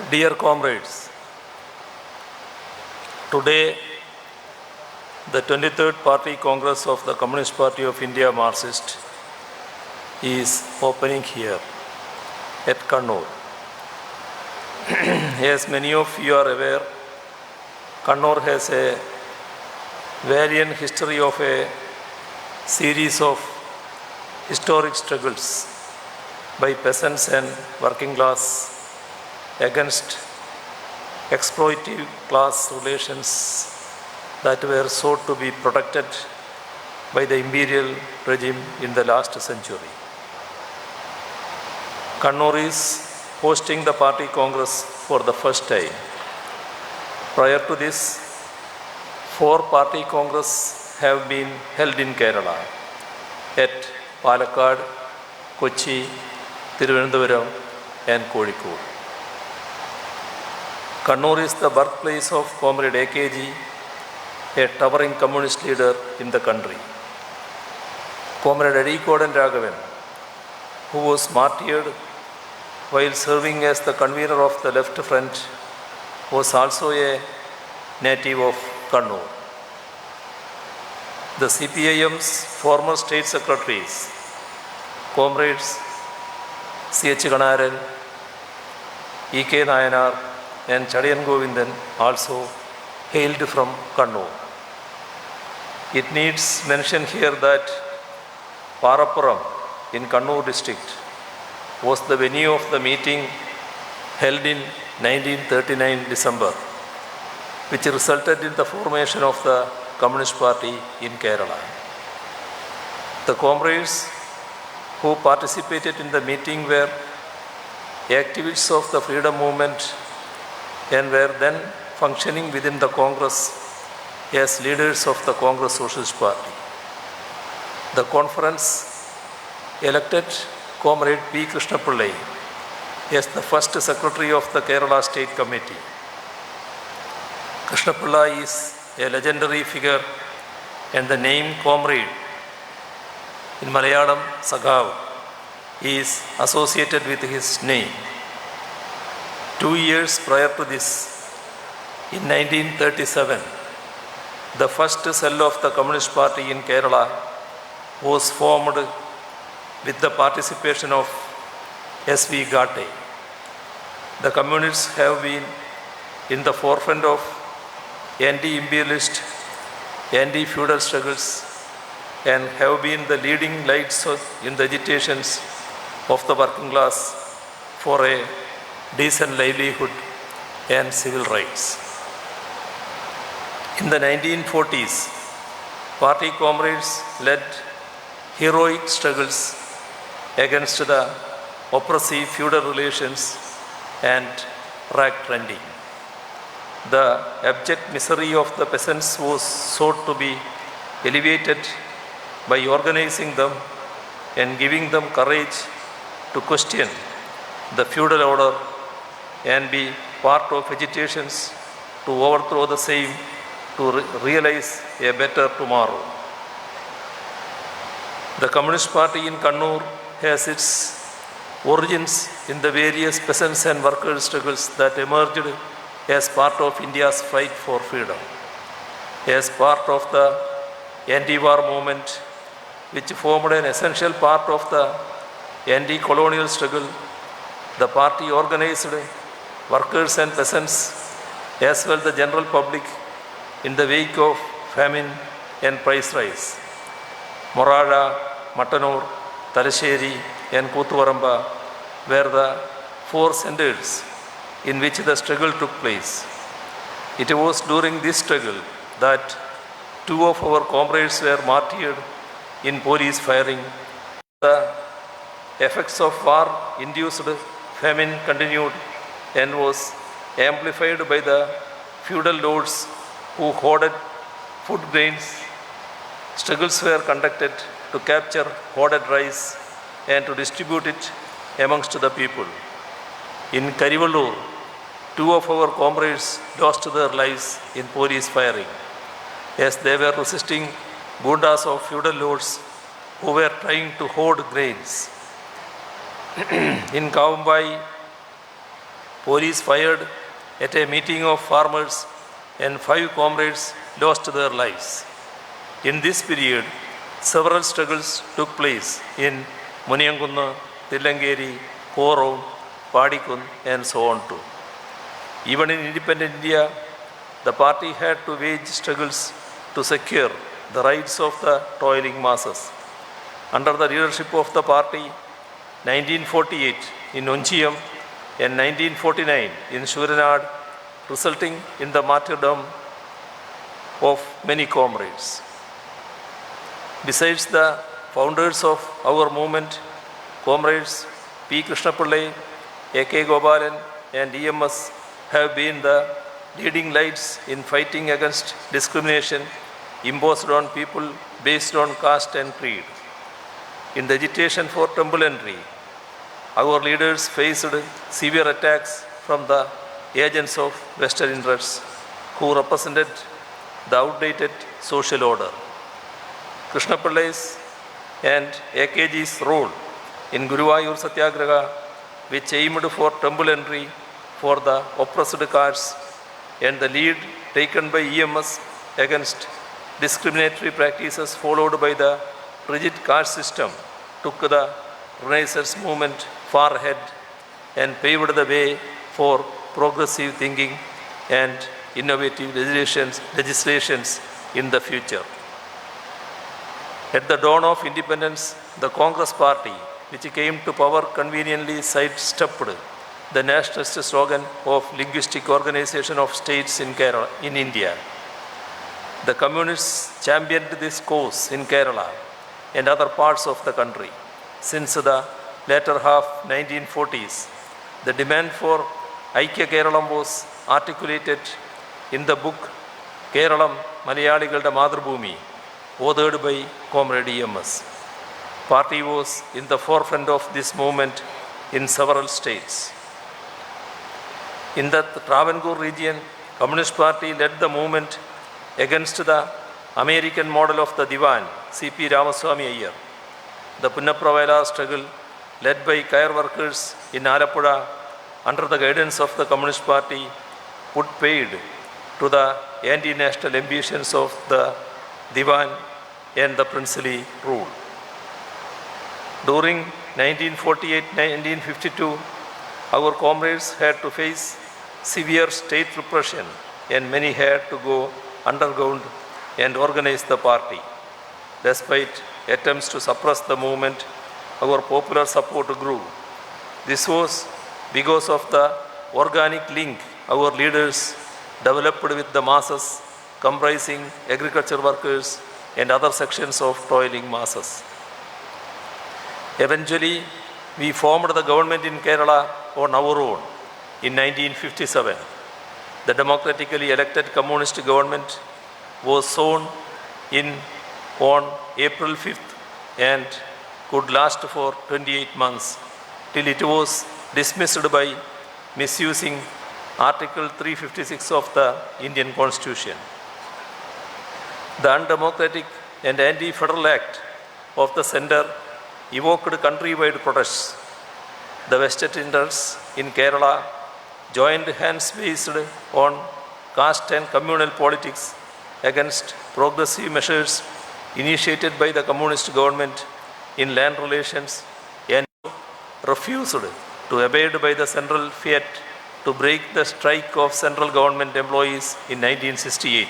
Dear comrades, today the 23rd Party Congress of the Communist Party of India Marxist is opening here at Kannur. As many of you are aware, Kannur has a valiant history of a series of historic struggles by peasants and working class against exploitative class relations that were sought to be protected by the imperial regime in the last century. Kannur is hosting the party congress for the first time. Prior to this, 4 party congresses have been held in Kerala at Palakkad, Kochi, Thiruvananthapuram and Kozhikode. Kannur is the birthplace of Comrade AKG, a towering communist leader in the country. Comrade Azhikode Raghavan, who was martyred while serving as the convener of the Left Front, was also a native of Kannur. The CPIM's former state secretaries, Comrades C.H. Kanaran, E.K. Nayanar, and Chadiyan Govindan also hailed from Kannur. It needs mention here that Parappuram in Kannur district was the venue of the meeting held in 1939 December, which resulted in the formation of the Communist Party in Kerala. The comrades who participated in the meeting were activists of the freedom movement and were then functioning within the Congress as leaders of the Congress Socialist Party. The conference elected Comrade P. Krishna Pillai as the first secretary of the Kerala State Committee. Krishna Pillai is a legendary figure, and the name Comrade in Malayalam Saghav is associated with his name. 2 years prior to this, in 1937, the first cell of the Communist Party in Kerala was formed with the participation of S.V. Ghate. The communists have been in the forefront of anti-imperialist, anti-feudal struggles and have been the leading lights in the agitations of the working class for a decent livelihood and civil rights. In the 1940s, party comrades led heroic struggles against the oppressive feudal relations and rag trending. The abject misery of the peasants was sought to be alleviated by organizing them and giving them courage to question the feudal order and be part of agitations to overthrow the same to realize a better tomorrow. The Communist Party in Kannur has its origins in the various peasants and workers' struggles that emerged as part of India's fight for freedom. As part of the anti-war movement, which formed an essential part of the anti-colonial struggle, the party organized workers and peasants as well the general public in the wake of famine and price rise. Morada, Mattanur, Talasheri and Kuthuvaramba were the 4 centers in which the struggle took place. It was during this struggle that 2 of our comrades were martyred in police firing. The effects of war-induced famine continued and was amplified by the feudal lords who hoarded food grains. Struggles were conducted to capture hoarded rice and to distribute it amongst the people. In Karivallur, 2 of our comrades lost their lives in police firing as they were resisting gundas of feudal lords who were trying to hoard grains. In Kavambai, police fired at a meeting of farmers and 5 comrades lost their lives. In this period, several struggles took place in Muniyankunnu, Thillangeri, Korom, Padikun and so on too. Even in independent India, the party had to wage struggles to secure the rights of the toiling masses. Under the leadership of the party, 1948 in Onchiyam and 1949 in Shuranad, resulting in the martyrdom of many comrades. Besides the founders of our movement, comrades P. Krishnapillai, A.K. Gopalan and EMS have been the leading lights in fighting against discrimination imposed on people based on caste and creed. In the agitation for temple entry, our leaders faced severe attacks from the agents of Western interests who represented the outdated social order. Krishnapillai's and AKG's role in Guruvayur Satyagraha, which aimed for temple entry for the oppressed castes, and the lead taken by EMS against discriminatory practices followed by the rigid caste system, took the Renaissance movement far ahead and paved the way for progressive thinking and innovative legislations in the future. At the dawn of independence, the Congress party, which came to power, conveniently sidestepped the nationalist slogan of linguistic organization of states in Kerala, in India. The communists championed this cause in Kerala and other parts of the country. Since the latter half 1940s, the demand for Aikya Keralam was articulated in the book Keralam Malayaligalde Madhrubhumi, authored by Comrade EMS. Party was in the forefront of this movement in several states. In the Travancore region, Communist Party led the movement against the American model of the Diwan, C.P. Ramaswamy Iyer. The Punnapravela struggle, led by kayar workers in Alappuzha under the guidance of the Communist Party, put paid to the anti-national ambitions of the Diwan and the princely rule. During 1948-1952, our comrades had to face severe state repression and many had to go underground and organize the party. Despite attempts to suppress the movement, our popular support grew. This was because of the organic link our leaders developed with the masses, comprising agriculture workers and other sections of toiling masses. Eventually, we formed the government in Kerala on our own in 1957. The democratically elected communist government was sworn in on April 5th and could last for 28 months till it was dismissed by misusing Article 356 of the Indian Constitution. The undemocratic and anti-federal act of the center evoked countrywide protests. The vested interests in Kerala joined hands based on caste and communal politics against progressive measures initiated by the communist government in land relations and refused to abide by the central fiat to break the strike of central government employees in 1968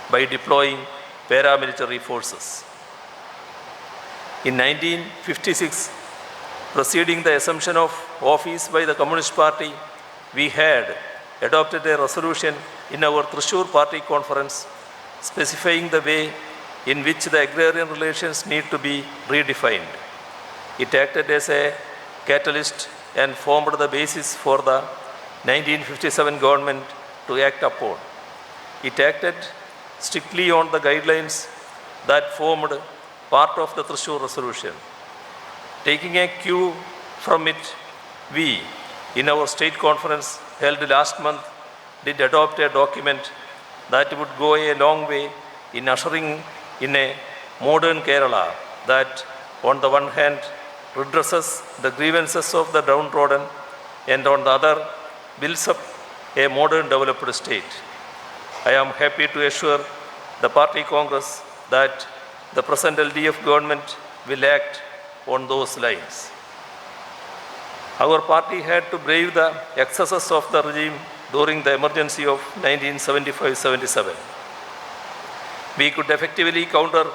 by deploying paramilitary forces. In 1956, preceding the assumption of office by the Communist Party, we had adopted a resolution in our Thrissur party conference specifying the way in which the agrarian relations need to be redefined. It acted as a catalyst and formed the basis for the 1957 government to act upon. It acted strictly on the guidelines that formed part of the Thrissur resolution. Taking a cue from it, we, in our state conference held last month, did adopt a document that would go a long way in ushering in a modern Kerala that, on the one hand, redresses the grievances of the downtrodden and on the other, builds up a modern developed state. I am happy to assure the party Congress that the present LDF government will act on those lines. Our party had to brave the excesses of the regime during the emergency of 1975-77. We could effectively counter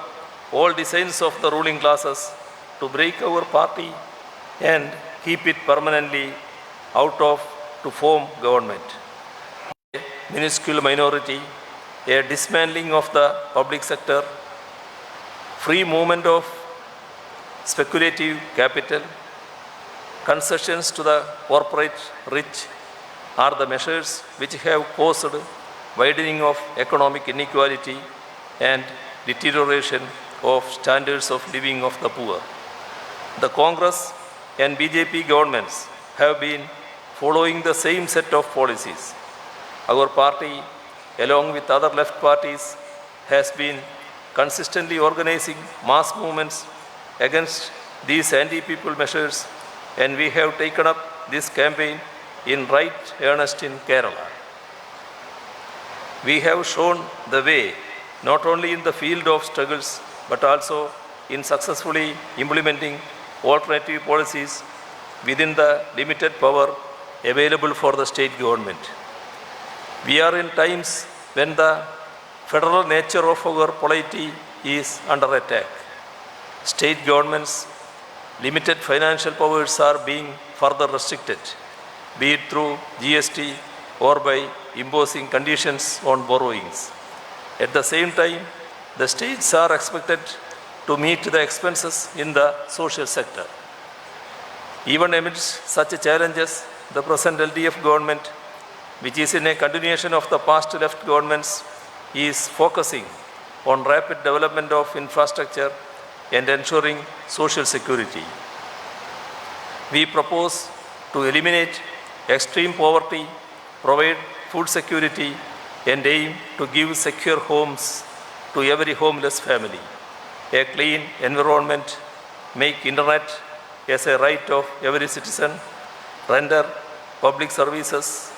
all designs of the ruling classes to break our party and keep it permanently out of to form government. A minuscule minority, a dismantling of the public sector, free movement of speculative capital, concessions to the corporate rich are the measures which have caused widening of economic inequality and deterioration of standards of living of the poor. The Congress and BJP governments have been following the same set of policies. Our party, along with other left parties, has been consistently organizing mass movements against these anti-people measures, and we have taken up this campaign in right earnest in Kerala. We have shown the way not only in the field of struggles but also in successfully implementing alternative policies within the limited power available for the state government. We are in times when the federal nature of our polity is under attack. State governments' limited financial powers are being further restricted, be it through GST or by imposing conditions on borrowings. At the same time, the states are expected to meet the expenses in the social sector. Even amidst such challenges, the present LDF government, which is in a continuation of the past left governments, is focusing on rapid development of infrastructure and ensuring social security. We propose to eliminate extreme poverty, provide food security, and aim to give secure homes to every homeless family, a clean environment, make internet as a right of every citizen, render public services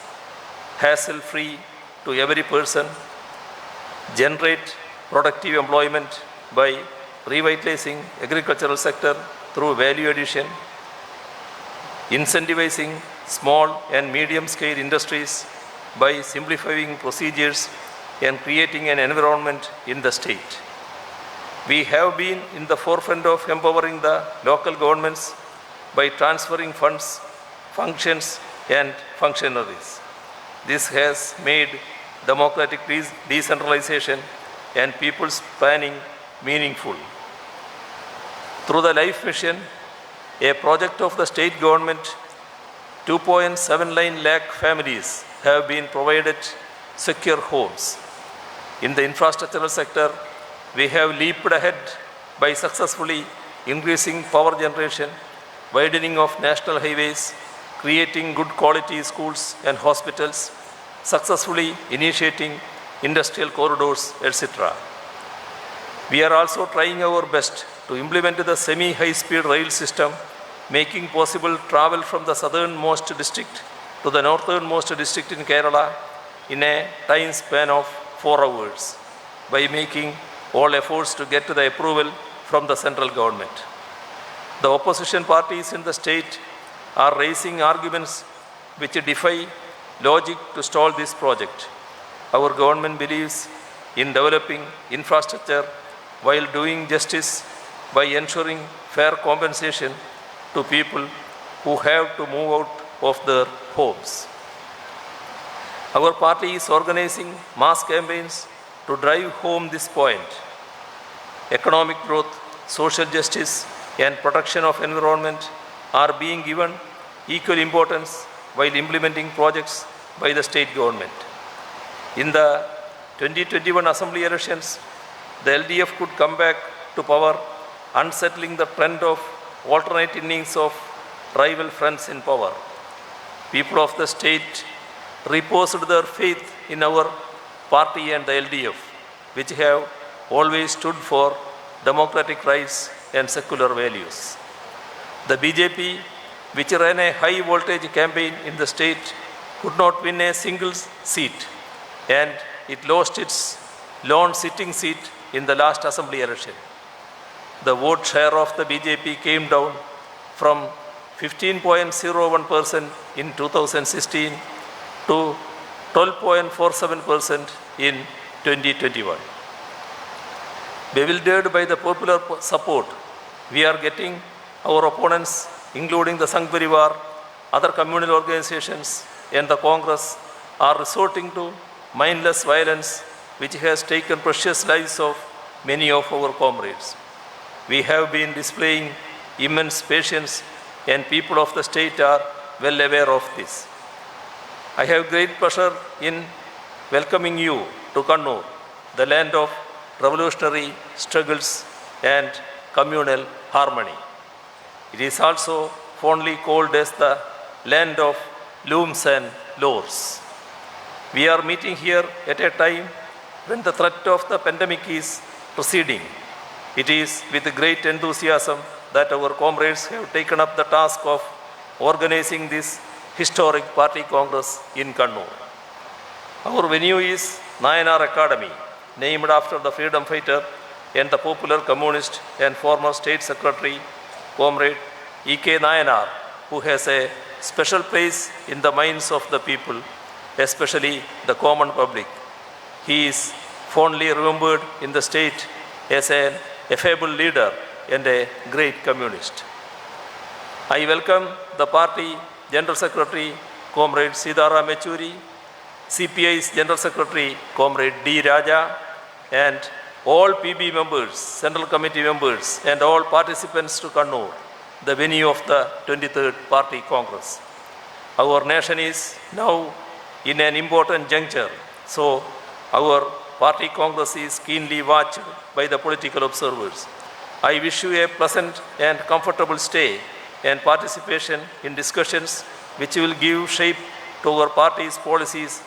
hassle-free to every person, generate productive employment by revitalizing agricultural sector through value addition, incentivizing small and medium-scale industries by simplifying procedures and creating an environment in the state. We have been in the forefront of empowering the local governments by transferring funds, functions, and functionaries. This has made democratic decentralization and people's planning meaningful. Through the Life Mission, a project of the state government, 2.79 lakh families have been provided secure homes. In the infrastructural sector, we have leaped ahead by successfully increasing power generation, widening of national highways, creating good quality schools and hospitals, successfully initiating industrial corridors, etc. We are also trying our best to implement the semi-high-speed rail system, making possible travel from the southernmost district to the northernmost district in Kerala in a time span of 4 hours by making all efforts to get to the approval from the central government. The opposition parties in the state are raising arguments which defy logic to stall this project. Our government believes in developing infrastructure while doing justice by ensuring fair compensation to people who have to move out of their homes. Our party is organizing mass campaigns to drive home this point. Economic growth, social justice, and protection of environment are being given equal importance while implementing projects by the state government. In the 2021 Assembly elections, the LDF could come back to power, unsettling the trend of alternate innings of rival fronts in power. People of the state reposed their faith in our party and the LDF, which have always stood for democratic rights and secular values. The BJP, which ran a high voltage campaign in the state, could not win a single seat, and it lost its lone sitting seat in the last assembly election. The vote share of the BJP came down from 15.01% in 2016 to 12.47% in 2021. Bewildered by the popular support we are getting, our opponents, including the Sangh Parivar, other communal organizations, and the Congress, are resorting to mindless violence, which has taken precious lives of many of our comrades. We have been displaying immense patience, and people of the state are well aware of this. I have great pleasure in welcoming you to Kannur, the land of revolutionary struggles and communal harmony. It is also fondly called as the land of looms and lores. We are meeting here at a time when the threat of the pandemic is receding. It is with great enthusiasm that our comrades have taken up the task of organizing this historic party congress in Kannur. Our venue is Nayanar Academy, named after the freedom fighter and the popular communist and former state secretary, Comrade E.K. Nayanar, who has a special place in the minds of the people, especially the common public. He is fondly remembered in the state as an affable leader and a great communist. I welcome the party General Secretary, Comrade Sitaram Yechury, CPI's General Secretary, Comrade D. Raja, and all PB members, Central Committee members, and all participants to Kannur, the venue of the 23rd Party Congress. Our nation is now in an important juncture, so our Party Congress is keenly watched by the political observers. I wish you a pleasant and comfortable stay and participation in discussions which will give shape to our party's policies